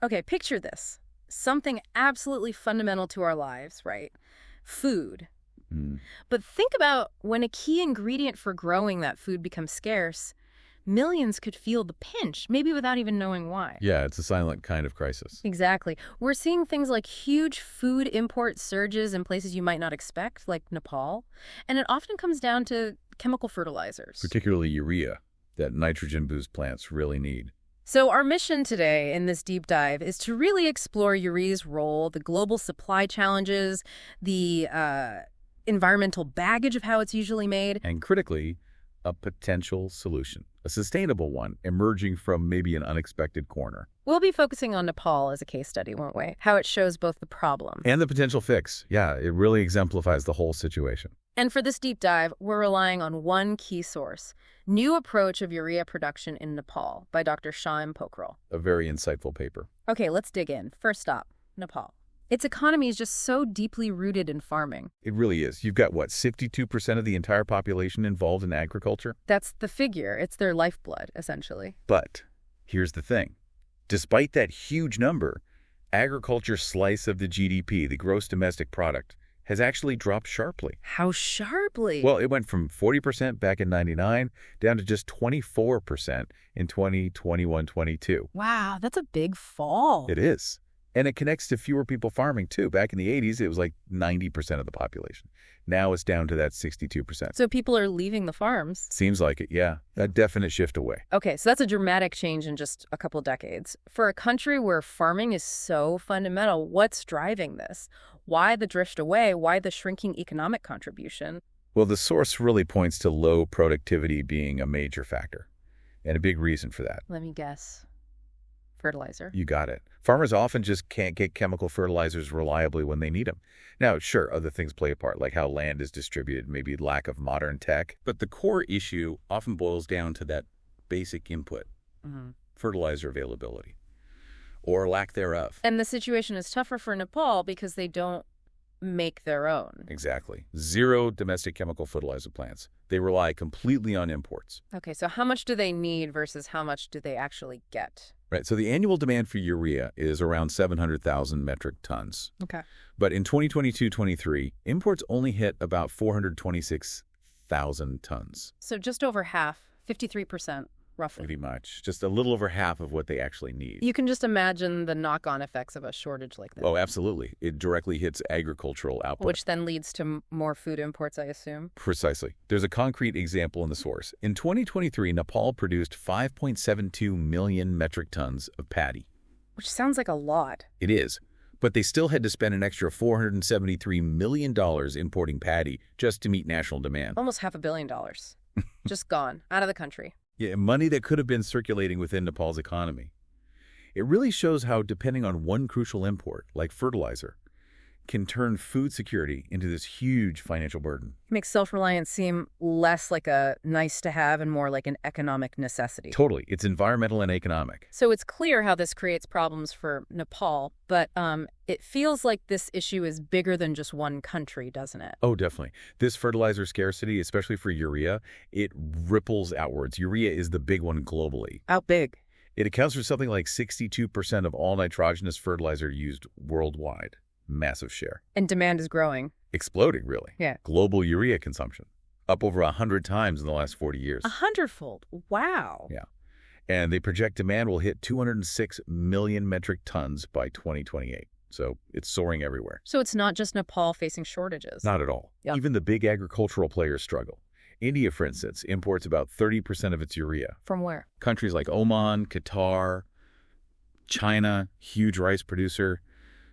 Okay, picture this. Something absolutely fundamental to our lives, right? Food. Mm. But think about when a key ingredient for growing that food becomes scarce, millions could feel the pinch, maybe without even knowing why. Yeah, it's a silent kind of crisis. Exactly. We're seeing things like huge food import surges in places you might not expect, like Nepal. And it often comes down to chemical fertilizers. Particularly urea, that nitrogen boost plants really need. So our mission today in this deep dive is to really explore urea's role, the global supply challenges, the environmental baggage of how it's usually made. And critically, a potential solution, a sustainable one, emerging from maybe an unexpected corner. We'll be focusing on Nepal as a case study, won't we? How it shows both the problem. And the potential fix. Yeah, it really exemplifies the whole situation. And for this deep dive, we're relying on one key source, New Approach of Urea Production in Nepal by Dr. Shyam Pokhrel. A very insightful paper. Okay, let's dig in. First stop, Nepal. Its economy is just so deeply rooted in farming. It really is. You've got, what, 62% of the entire population involved in agriculture? That's the figure. It's their lifeblood, essentially. But here's the thing. Despite that huge number, agriculture's slice of the GDP, the gross domestic product, has actually dropped sharply. How sharply? Well, it went from 40% back in '99 down to just 24% in 2021-22. Wow, that's a big fall. It is. And it connects to fewer people farming, too. Back in the 80s, it was like 90% of the population. Now it's down to that 62%. So people are leaving the farms. Seems like it, yeah. A definite shift away. Okay, so that's a dramatic change in just a couple decades. For a country where farming is so fundamental, what's driving this? Why the drift away? Why the shrinking economic contribution? Well, the source really points to low productivity being a major factor, and a big reason for that. Let me guess. Fertilizer. You got it. Farmers often just can't get chemical fertilizers reliably when they need them. Now, sure, other things play a part, like how land is distributed, maybe lack of modern tech. But the core issue often boils down to that basic input, fertilizer availability, or lack thereof. And the situation is tougher for Nepal because they don't make their own. Exactly. Zero domestic chemical fertilizer plants. They rely completely on imports. Okay, so how much do they need versus how much do they actually get? Right, so the annual demand for urea is around 700,000 metric tons. Okay. But in 2022-23, imports only hit about 426,000 tons. So just over half, 53%, roughly. Pretty much. Just a little over half of what they actually need. You can just imagine the knock-on effects of a shortage like that. Oh, absolutely. It directly hits agricultural output. Which then leads to more food imports, I assume. Precisely. There's a concrete example in the source. In 2023, Nepal produced 5.72 million metric tons of paddy. Which sounds like a lot. It is. But they still had to spend an extra $473 million importing paddy just to meet national demand. Almost $500 million. Just gone. Out of the country. Yeah, money that could have been circulating within Nepal's economy. It really shows how, depending on one crucial import, like fertilizer, can turn food security into this huge financial burden. It makes self-reliance seem less like a nice-to-have and more like an economic necessity. Totally. It's environmental and economic. So it's clear how this creates problems for Nepal, but it feels like this issue is bigger than just one country, doesn't it? Oh, definitely. This fertilizer scarcity, especially for urea, it ripples outwards. Urea is the big one globally. Out big. It accounts for something like 62% of all nitrogenous fertilizer used worldwide. Massive share. And demand is growing. Exploding, really. Yeah. Global urea consumption, up over 100 times in the last 40 years. 100-fold. Wow. Yeah. And they project demand will hit 206 million metric tons by 2028. So it's soaring everywhere. So it's not just Nepal facing shortages. Not at all. Yep. Even the big agricultural players struggle. India, for instance, imports about 30% of its urea. From where? Countries like Oman, Qatar, China, huge rice producer,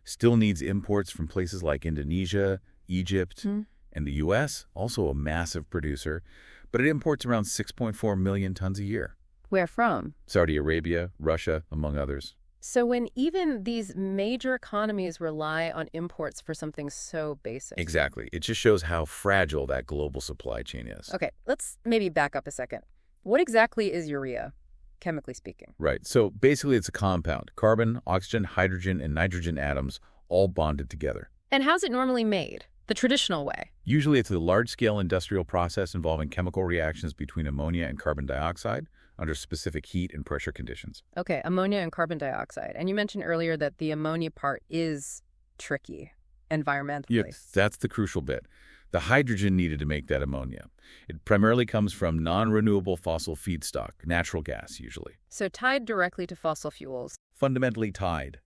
still needs imports from places like Indonesia, Egypt, and the U.S., also a massive producer, but it imports around 6.4 million tons a year. Where from? Saudi Arabia, Russia, among others. So when even these major economies rely on imports for something so basic. Exactly. It just shows how fragile that global supply chain is. Okay, let's maybe back up a second. What exactly is urea, chemically speaking? Right. So basically it's a compound. Carbon, oxygen, hydrogen, and nitrogen atoms all bonded together. And how's it normally made? The traditional way? Usually it's a large-scale industrial process involving chemical reactions between ammonia and carbon dioxide, under specific heat and pressure conditions. Okay, ammonia and carbon dioxide. And you mentioned earlier that the ammonia part is tricky environmentally. Yep, that's the crucial bit. The hydrogen needed to make that ammonia. It primarily comes from non-renewable fossil feedstock, natural gas usually. So tied directly to fossil fuels. Fundamentally tied.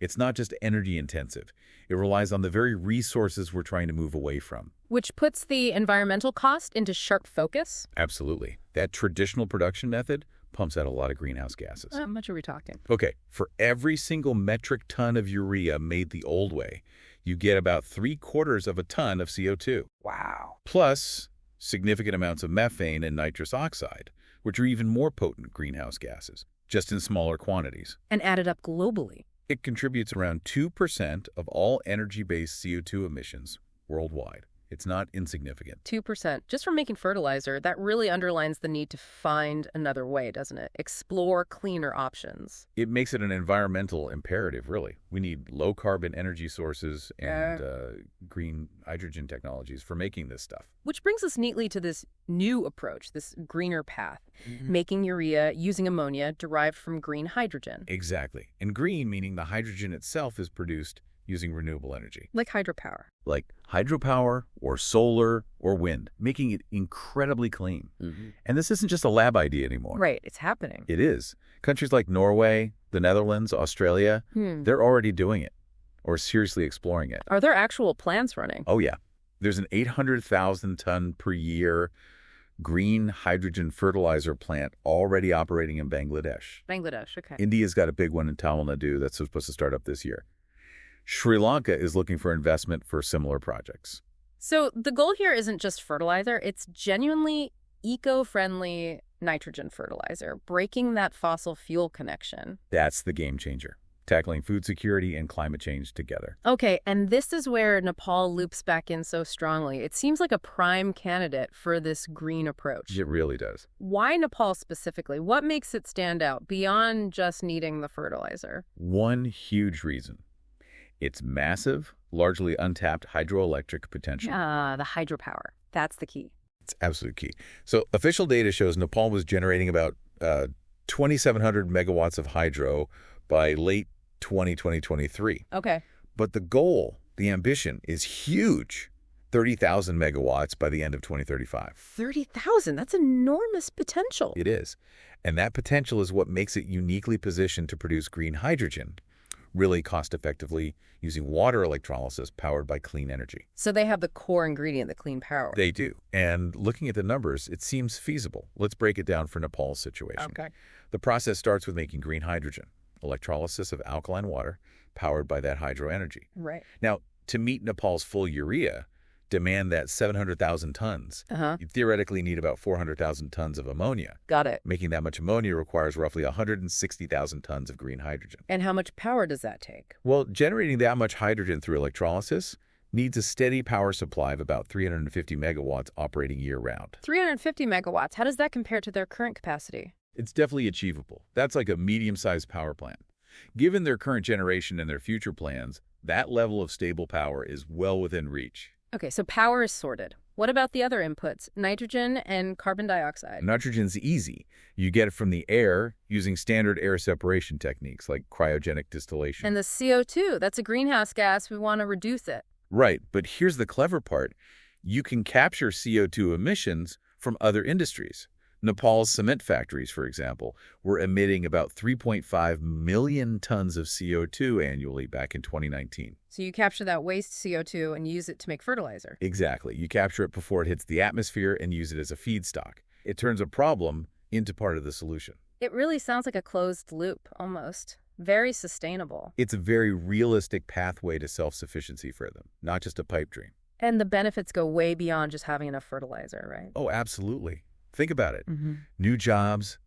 It's not just energy intensive. It relies on the very resources we're trying to move away from. Which puts the environmental cost into sharp focus. Absolutely. That traditional production method pumps out a lot of greenhouse gases. How much are we talking? Okay, for every single metric ton of urea made the old way, you get about 3/4 of a ton of CO2. Wow. Plus significant amounts of methane and nitrous oxide, which are even more potent greenhouse gases, just in smaller quantities. And added up globally. It contributes around 2% of all energy-based CO2 emissions worldwide. It's not insignificant. 2%. Just from making fertilizer, that really underlines the need to find another way, doesn't it? Explore cleaner options. It makes it an environmental imperative, really. We need low-carbon energy sources and green hydrogen technologies for making this stuff. Which brings us neatly to this new approach, this greener path, making urea using ammonia derived from green hydrogen. Exactly. And green meaning the hydrogen itself is produced using renewable energy. Like hydropower. Like hydropower or solar or wind, making it incredibly clean. And this isn't just a lab idea anymore. Right, it's happening. It is. Countries like Norway, the Netherlands, Australia, they're already doing it or seriously exploring it. Are there actual plants running? Oh, yeah. There's an 800,000 ton per year green hydrogen fertilizer plant already operating in Bangladesh. Bangladesh, okay. India's got a big one in Tamil Nadu that's supposed to start up this year. Sri Lanka is looking for investment for similar projects. So the goal here isn't just fertilizer, it's genuinely eco-friendly nitrogen fertilizer, breaking that fossil fuel connection. That's the game changer, tackling food security and climate change together. Okay, and this is where Nepal loops back in so strongly. It seems like a prime candidate for this green approach. It really does. Why Nepal specifically? What makes it stand out beyond just needing the fertilizer? One huge reason. Its massive, largely untapped hydroelectric potential. The hydropower. That's the key. It's absolutely key. So official data shows Nepal was generating about 2,700 megawatts of hydro by late 2023. Okay. But the goal, the ambition, is huge. 30,000 megawatts by the end of 2035. 30,000? That's enormous potential. It is. And that potential is what makes it uniquely positioned to produce green hydrogen, really cost-effectively using water electrolysis powered by clean energy. So they have the core ingredient, the clean power. They do. And looking at the numbers, it seems feasible. Let's break it down for Nepal's situation. Okay. The process starts with making green hydrogen, electrolysis of alkaline water powered by that hydro energy. Right. Now, to meet Nepal's full urea demand, that 700,000 tons, you theoretically need about 400,000 tons of ammonia. Got it. Making that much ammonia requires roughly 160,000 tons of green hydrogen. And how much power does that take? Well, generating that much hydrogen through electrolysis needs a steady power supply of about 350 megawatts operating year-round. 350 megawatts. How does that compare to their current capacity? It's definitely achievable. That's like a medium-sized power plant. Given their current generation and their future plans, that level of stable power is well within reach. Okay, so power is sorted. What about the other inputs, nitrogen and carbon dioxide? Nitrogen's easy. You get it from the air using standard air separation techniques like cryogenic distillation. And the CO2, that's a greenhouse gas. We want to reduce it. Right, but here's the clever part. You can capture CO2 emissions from other industries. Nepal's cement factories, for example, were emitting about 3.5 million tons of CO2 annually back in 2019. So you capture that waste CO2 and use it to make fertilizer. Exactly. You capture it before it hits the atmosphere and use it as a feedstock. It turns a problem into part of the solution. It really sounds like a closed loop, almost. Very sustainable. It's a very realistic pathway to self-sufficiency for them, not just a pipe dream. And the benefits go way beyond just having enough fertilizer, right? Oh, absolutely. Think about it. New jobs,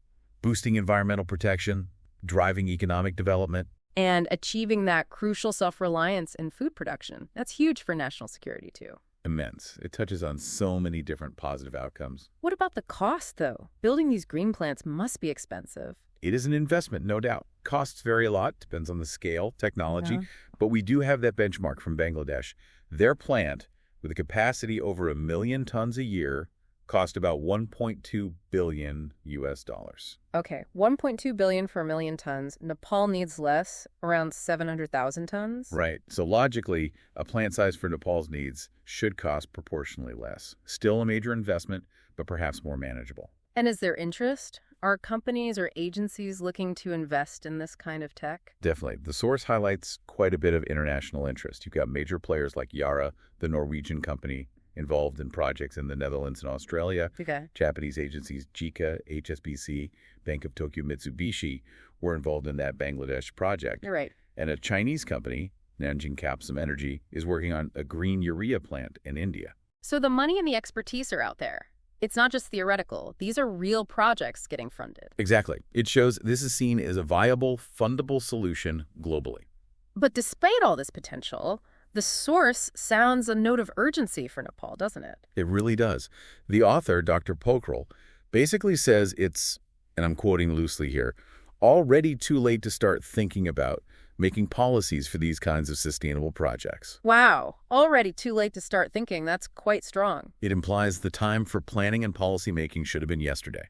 boosting environmental protection, driving economic development. And achieving that crucial self-reliance in food production. That's huge for national security, too. Immense. It touches on so many different positive outcomes. What about the cost, though? Building these green plants must be expensive. It is an investment, no doubt. Costs vary a lot, depends on the scale, technology, but we do have that benchmark from Bangladesh. Their plant, with a capacity over 1 million tons a year, cost about 1.2 billion US dollars. Okay, 1.2 billion for a million tons. Nepal needs less, around 700,000 tons. Right. So logically, a plant size for Nepal's needs should cost proportionally less. Still a major investment, but perhaps more manageable. And is there interest? Are companies or agencies looking to invest in this kind of tech? Definitely. The source highlights quite a bit of international interest. You've got major players like Yara, the Norwegian company, involved in projects in the Netherlands and Australia. Okay. Japanese agencies JICA, HSBC, Bank of Tokyo Mitsubishi were involved in that Bangladesh project. You're right. And a Chinese company, Nanjing Capsum Energy, is working on a green urea plant in India. So the money and the expertise are out there. It's not just theoretical. These are real projects getting funded. Exactly. It shows this is seen as a viable, fundable solution globally. But despite all this potential, the source sounds a note of urgency for Nepal, doesn't it? It really does. The author, Dr. Pokhrel, basically says it's, and I'm quoting loosely here, already too late to start thinking about making policies for these kinds of sustainable projects. Wow, already too late to start thinking. That's quite strong. It implies the time for planning and policy making should have been yesterday.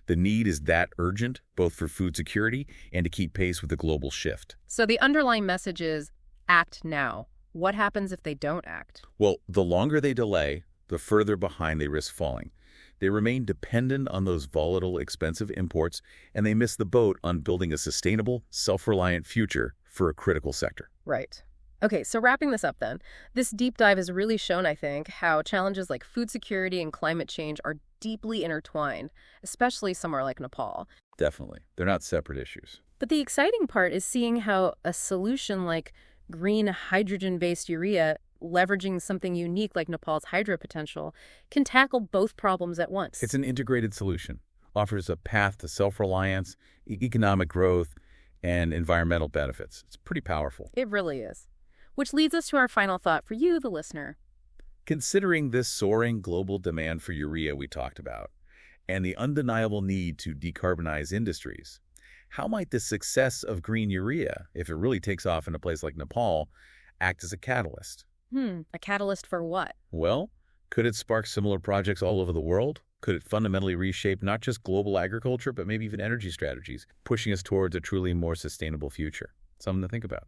The need is that urgent, both for food security and to keep pace with the global shift. So the underlying message is act now. What happens if they don't act? Well, the longer they delay, the further behind they risk falling. They remain dependent on those volatile, expensive imports, and they miss the boat on building a sustainable, self-reliant future for a critical sector. Right. Okay, so wrapping this up then, this deep dive has really shown, I think, how challenges like food security and climate change are deeply intertwined, especially somewhere like Nepal. Definitely. They're not separate issues. But the exciting part is seeing how a solution like green hydrogen-based urea, leveraging something unique like Nepal's hydro potential, can tackle both problems at once. It's an integrated solution, offers a path to self-reliance, economic growth, and environmental benefits. It's pretty powerful. It really is. Which leads us to our final thought for you, the listener. Considering this soaring global demand for urea we talked about, and the undeniable need to decarbonize industries, how might the success of green urea, if it really takes off in a place like Nepal, act as a catalyst? A catalyst for what? Well, could it spark similar projects all over the world? Could it fundamentally reshape not just global agriculture, but maybe even energy strategies, pushing us towards a truly more sustainable future? Something to think about.